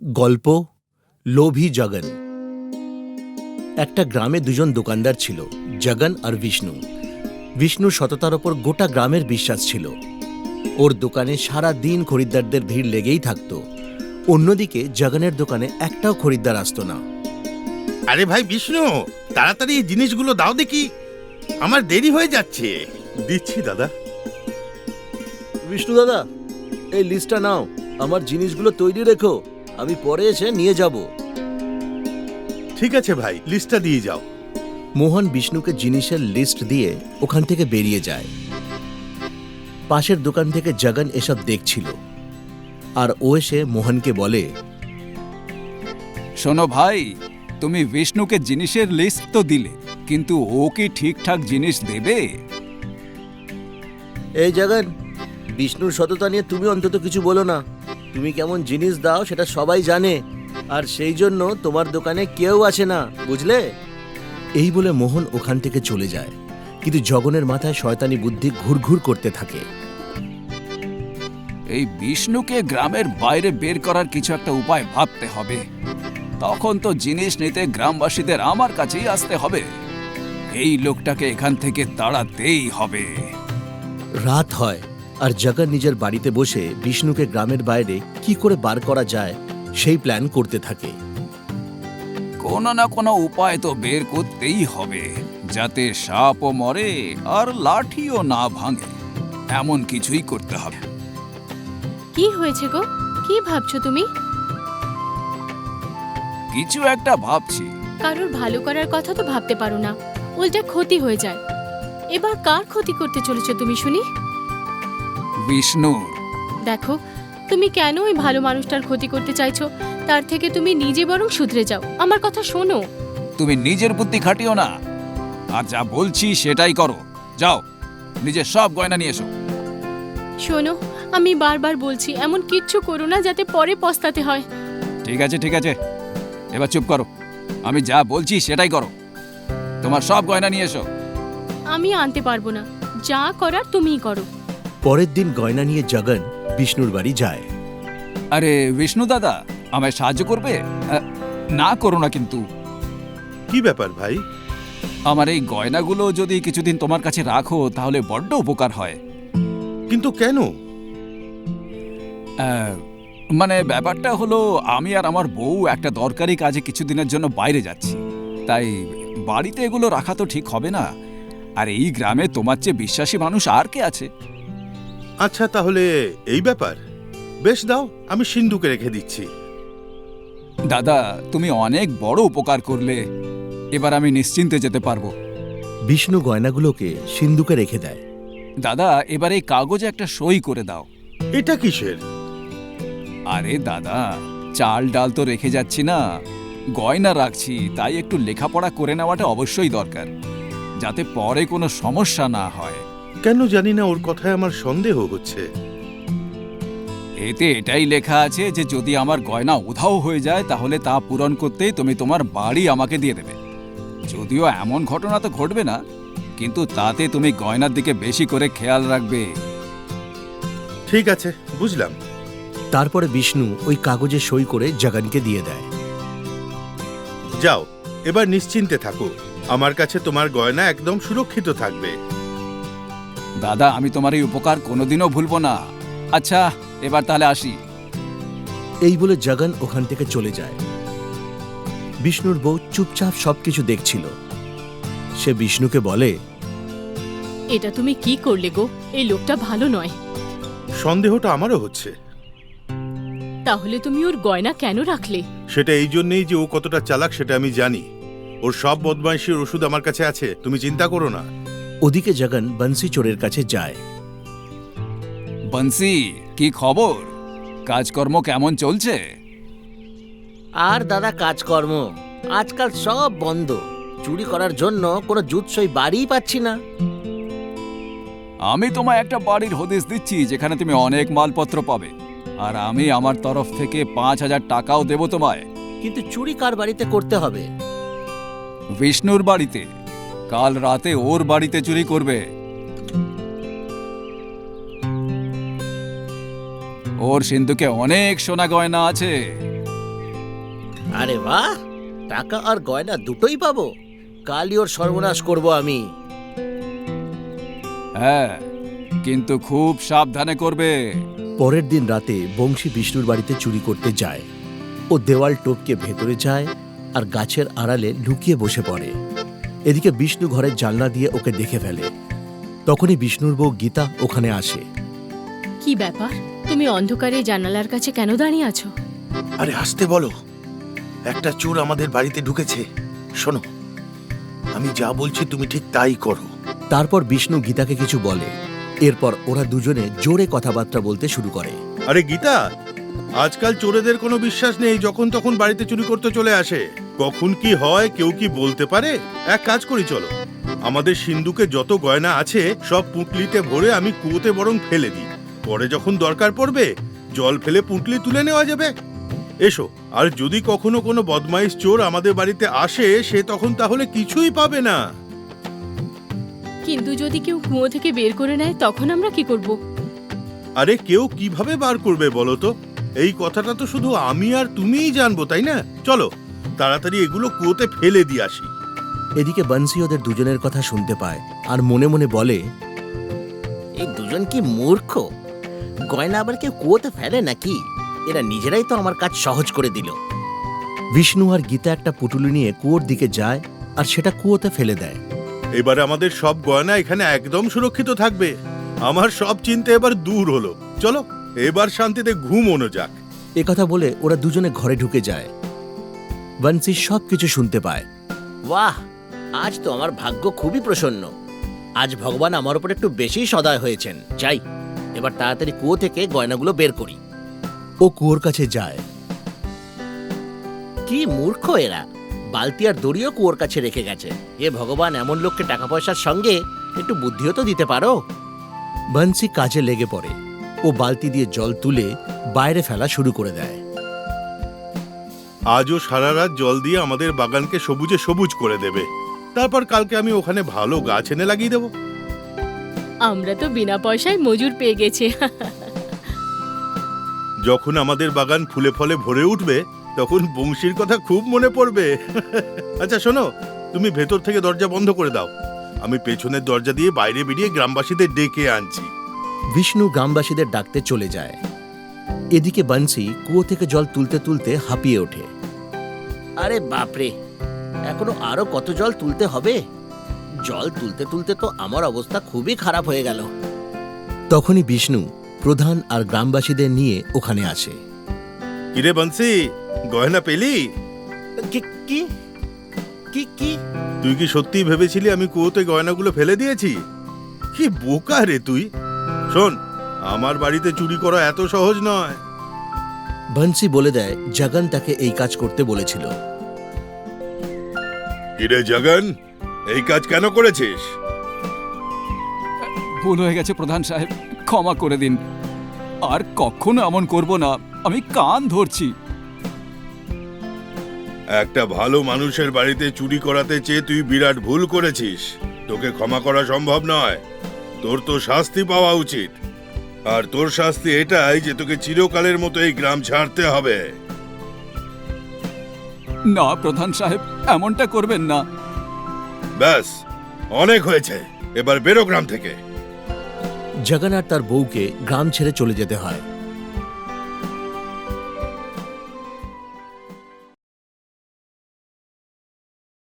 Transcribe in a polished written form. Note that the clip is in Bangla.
গল্প লোভী জগন। একটা গ্রামে দুজন দোকানদার ছিল, জগন আর বিষ্ণু। বিষ্ণুর সততার ওপর গোটা গ্রামের বিশ্বাস ছিল। ওর দোকানে সারা দিন খরিদ্দারদের ভিড় লেগেই থাকত। অন্যদিকে জগনের দোকানে একটাও খরিদ্দার আসতো না। আরে ভাই বিষ্ণু, তাড়াতাড়ি এই জিনিসগুলো দাও দেখি, আমার দেরি হয়ে যাচ্ছে। দিচ্ছি দাদা। বিষ্ণু দাদা, এই লিস্টটা নাও, আমার জিনিসগুলো তৈরি রেখো, আমি পরে এসে নিয়ে যাব। ঠিক আছে ভাই, লিস্টটা দিয়ে যাও। মোহন বিষ্ণুকে জিনিসের লিস্ট দিয়ে ওখান থেকে বেরিয়ে যায়। পাশের দোকান থেকে জগন এসব দেখছিল, আর ও এসে মোহনকে বলে, শোনো ভাই, তুমি বিষ্ণুকে জিনিসের লিস্ট তো দিলে, কিন্তু ও কি ঠিকঠাক জিনিস দেবে? এই জগন, বিষ্ণুর সততা নিয়ে তুমি অন্তত কিছু বলো না। তুমি কেমন জিনিস দাও সেটা সবাই জানে, আর সেই জন্য তোমার দোকানে কেউ আসে না, বুঝলে? এই বলে মোহন ওখান থেকে চলে যায়। কিন্তু জগনের মাথায় শয়তানি বুদ্ধি ঘুরঘুর করতে থাকে। এই বিষ্ণুকে গ্রামের বাইরে বের করার কিছু একটা উপায় ভাবতে হবে। তখন তো জিনিস নিতে গ্রামবাসীদের আমার কাছেই আসতে হবে। এই লোকটাকে এখান থেকে তাড়াতেই হবে। রাত হয়, আর জগন নিজের বাড়িতে বসে বিষ্ণুকে গ্রামের বাইরে কি করে বার করা যায় সেই প্ল্যান করতে থাকে। কোনো না কোনো উপায় তো বের করতেই হবে, যাতে সাপও মরে আর লাঠিও না ভাঙে। এমন কিছুই করতে হবে। কি হয়েছে গো? কি ভাবছো তুমি? কিছু একটা ভাবছি। কারোর ভালো করার কথা তো ভাবতে পারো না, উল্টা ক্ষতি হয়ে যায়। এবার কার ক্ষতি করতে চলেছো তুমি শুনি? বিষ্ণুর। দেখো, তুমি কেন ওই ভালো মানুষটার ক্ষতি করতে চাইছো? তার থেকে তুমি নিজে বরং শুধরে যাও। আমার কথা শোনো। তুমি নিজের বুদ্ধি খাটিও না, আর যা বলছি সেটাই করো। যাও, নিজের সব গয়না নিয়ে এসো। শোনো, আমি বারবার বলছি, এমন কিচ্ছু করো না যাতে পরে পস্তাতে হয়। ঠিক আছে ঠিক আছে, এবার চুপ করো। আমি যা বলছি সেটাই করো। তোমার সব গয়না নিয়ে এসো। আমি আনতে পারবো না, যা করার তুমিই করো। পরের দিন গয়না নিয়ে জগন বিষ্ণুর বাড়ি যায়। আরে বিষ্ণু দাদা, আমায় সাহায্য করবে? না করো না কিন্তু। কি ব্যাপার ভাই? আমার এই গয়নাগুলো যদি কিছুদিন তোমার কাছে রাখো তাহলে বড্ড উপকার হয়। কিন্তু কেন? মানে ব্যাপারটা হলো, আমি আর আমার বউ একটা দরকারি কাজে কিছুদিনের জন্য বাইরে যাচ্ছি, তাই বাড়িতে এগুলো রাখা তো ঠিক হবে না। আর এই গ্রামে তোমার চেয়ে বিশ্বাসী মানুষ আর কে আছে? আচ্ছা, তাহলে এই ব্যাপার। বেশ, দাও, আমি সিন্ধুকে রেখে দিচ্ছি। দাদা, তুমি অনেক বড় উপকার করলে। এবার আমি নিশ্চিন্তে যেতে পারবো। বিষ্ণু গয়নাগুলোকে সিন্ধুকে রেখে দেয়। দাদা, এবার এই কাগজে একটা সই করে দাও। এটা কিসের? আরে দাদা, চাল ডাল তো রেখে যাচ্ছি না, গয়না রাখছি, তাই একটু লেখাপড়া করে নেওয়াটা অবশ্যই দরকার, যাতে পরে কোনো সমস্যা না হয়। কেন জানি না, ওর কথায় আমার সন্দেহ হচ্ছে। এতে এটাই লেখা আছে যে যদি আমার গয়না উধাও হয়ে যায় তাহলে তা পূরণ করতেই তুমি তোমার বাড়ি আমাকে দিয়ে দেবে। যদিও এমন ঘটনা তো ঘটবে না, কিন্তু তাতে তুমি গয়নার দিকে বেশি করে খেয়াল রাখবে। ঠিক আছে, বুঝলাম। তারপরে বিষ্ণু ওই কাগজে সই করে জগনকে দিয়ে দেয়। যাও, এবার নিশ্চিন্তে থাকো, আমার কাছে তোমার গয়না একদম সুরক্ষিত থাকবে। দাদা, আমি তোমার এই উপকার কোনোদিনও ভুলবো না। আচ্ছা, এবার তাহলে আসি। এই বলে জগন ওখান থেকে চলে যায়। বিষ্ণুর বউ চুপচাপ সবকিছু দেখছিল। সে বিষ্ণুকে বলে, এটা তুমি কি করলে গো? এই লোকটা ভালো নয়। সন্দেহটা আমারও হচ্ছে। তাহলে তুমি ওর গয়না কেন রাখলে? সেটা এই জন্যই যে ও কতটা চালাক সেটা আমি জানি। ওর সব বদমাইশির ওষুধ আমার কাছে আছে, তুমি চিন্তা করো না। ওদিকে জগন বংশী চোরের কাছে যায়। বংশী, কি খবর? কাজকর্ম কেমন চলছে? আর দাদা, কাজকর্ম আজকাল সব বন্ধ। চুরি করার জন্য কোনো জুৎসই বাড়িই পাচ্ছি না। আমি তোমায় একটা বাড়ির হদিশ দিচ্ছি যেখানে তুমি অনেক মালপত্র পাবে, আর আমি আমার তরফ থেকে 5,000 টাকাও দেব তোমায়। কিন্তু চুরি কার বাড়িতে করতে হবে? বিষ্ণুর বাড়িতে। কাল রাতে ওর বাড়িতে চুরি করবে। ওর সিন্ধুকে অনেক সোনা গয়না আছে, আরে বাহ, টাকা আর গয়না দুটোই পাবো। কালই ওর সর্বনাশ করব আমি। হ্যাঁ, কিন্তু খুব সাবধানে করবে। পরের দিন রাতে বংশী বিষ্ণুর বাড়িতে চুরি করতে যায়। ও দেওয়াল টপকে ভেতরে যায় আর গাছের আড়ালে লুকিয়ে বসে পড়ে। এদিকে বিষ্ণু ঘরের জানলা দিয়ে ওকে দেখে ফেলে। তখনই বিষ্ণুর বউ গীতা ওখানে আসে। কি ব্যাপার, তুমি অন্ধকারে জানালার কাছে কেন দাঁড়িয়ে আছো? আরে আসতে বলো, একটা চোর আমাদের বাড়িতে ঢুকেছে। শোনো, আমি যা বলছি তুমি ঠিক তাই করো। তারপর বিষ্ণু গীতাকে কিছু বলে। এরপর ওরা দুজনে জোরে কথাবার্তা বলতে শুরু করে। আরে গীতা, আজকাল চোরেদের কোনো বিশ্বাস নেই, যখন তখন বাড়িতে চুরি করতে চলে আসে। কখন কি হয় কেউ কি বলতে পারে? এক কাজ করি, চলো আমাদের সিন্ধুকে যত গয়না আছে সব পুঁটলিতে ভরে আমি কুয়োতে বরং ফেলে দিই। পরে যখন দরকার পড়বে জল ফেলে পুঁটলি তুলে নেওয়া যাবে। এসো। আর যদি কখনো কোনো বদমাইশ চোর আমাদের বাড়িতে আসে, সে তখন তাহলে কিছুই পাবে না। কিন্তু যদি কেউ কুয়ো থেকে বের করে নেয় তখন আমরা কি করব? আরে কেউ কিভাবে বার করবে বলো তো? এই কথাটা তো শুধু আমি আর তুমিই জানবো, তাই না? চলো তাড়াতাড়ি এগুলো কুয়োতে ফেলে দিয়ে আসি। এদিকে বংশী ওদের দুজনের কথা শুনতে পায় আর মনে মনে বলে, এই দুজন কি মূর্খ! গয়না আবার কেউ কুয়োতে ফেলে নাকি? এরা নিজেরাই তো আমার কাজ সহজ করে দিল। বিষ্ণু আর গীতা একটা পুটুলি নিয়ে কুয়োর দিকে যায় আর সেটা কুয়োতে ফেলে দেয়। এবার আমাদের সব গয়না এখানে একদম সুরক্ষিত থাকবে। আমার সব চিন্তা এবার দূর হলো। চলো এবার শান্তিতে ঘুমোনো যাক। একথা বলে ওরা দুজনে ঘরে ঢুকে যায়। বংশী সবকিছু শুনতে পায়। বাহ, আজ তো আমার ভাগ্য খুবই প্রসন্ন। আজ ভগবান আমার উপর একটু বেশি সদয় হয়েছেন। যাই, এবার তাড়াতাড়ি কুয়ো থেকে গয়নাগুলো বের করি। ও কুয়োর কাছে যায়। কি মূর্খ এরা! বালতি আর দড়িও কুয়োর কাছে রেখে গেছে। এ ভগবান, এমন লোককে টাকা পয়সার সঙ্গে একটু বুদ্ধিও তো দিতে পারো। বংশী কাজে লেগে পড়ে। ও বালতি দিয়ে জল তুলে বাইরে ফেলা শুরু করে দেয়। আজও সারা রাত জল দিয়ে আমাদের বাগানকে সবুজে সবুজ করে দেবে। তারপর কালকে আমি ওখানে ভালো গাছ এনে লাগিয়ে দেবো। আমরা তো বিনা পয়সায় মজুর পেয়ে গেছি। যখন আমাদের বাগান ফুলে ফলে ভরে উঠবে তখন বংশীর কথা খুব মনে পড়বে। আচ্ছা শোনো, তুমি ভেতর থেকে দরজা বন্ধ করে দাও। আমি পেছনের দরজা দিয়ে বাইরে বেরিয়ে গ্রামবাসীদের ডেকে আনছি। বিষ্ণু গ্রামবাসীদের ডাকতে চলে যায়। এদিকে বংশী কুয়ো থেকে জল তুলতে তুলতে হাঁপিয়ে ওঠে। আরে বাপরে, এখনো আরো কত জল তুলতে হবে? জল তুলতে তুলতে তো আমার অবস্থা খুবই খারাপ হয়ে গেল। তখনই বিষ্ণু প্রধান আর গ্রামবাসীদের নিয়ে ওখানে আসে। কিরে বংশী, গয়না পেলি? কি কি কি কি? তুই কি সত্যিই ভেবেছিলি আমি কুয়োতে গয়নাগুলো ফেলে দিয়েছি? কি বোকা রে তুই! শোন, আমার বাড়িতে চুরি করা এত সহজ নয়। বংশী বলে দেয় জগন তাকে এই কাজ করতে বলেছিল। কিরে জগন, এই কাজ কেন করেছিস? ভুল হয়ে গেছে প্রধান সাহেব, ক্ষমা করে দিন। আর কখনো এমন করব না, আমি কান ধরছি। একটা ভালো মানুষের বাড়িতে চুরি করাতে চেয়ে তুই বিরাট ভুল করেছিস। তোকে ক্ষমা করা সম্ভব নয়। তোর তো শাস্তি পাওয়া উচিত। আর তোর শাস্তি এটাই যে তোকে চিরকালের মতো এই গ্রাম ছাড়তে হবে। না প্রধান সাহেব, এমনটা করবেন না। ব্যাস, অনেক হয়েছে, এবার বেরো গ্রাম থেকে। জগন আর তার বউকে গ্রাম ছেড়ে চলে যেতে হয়।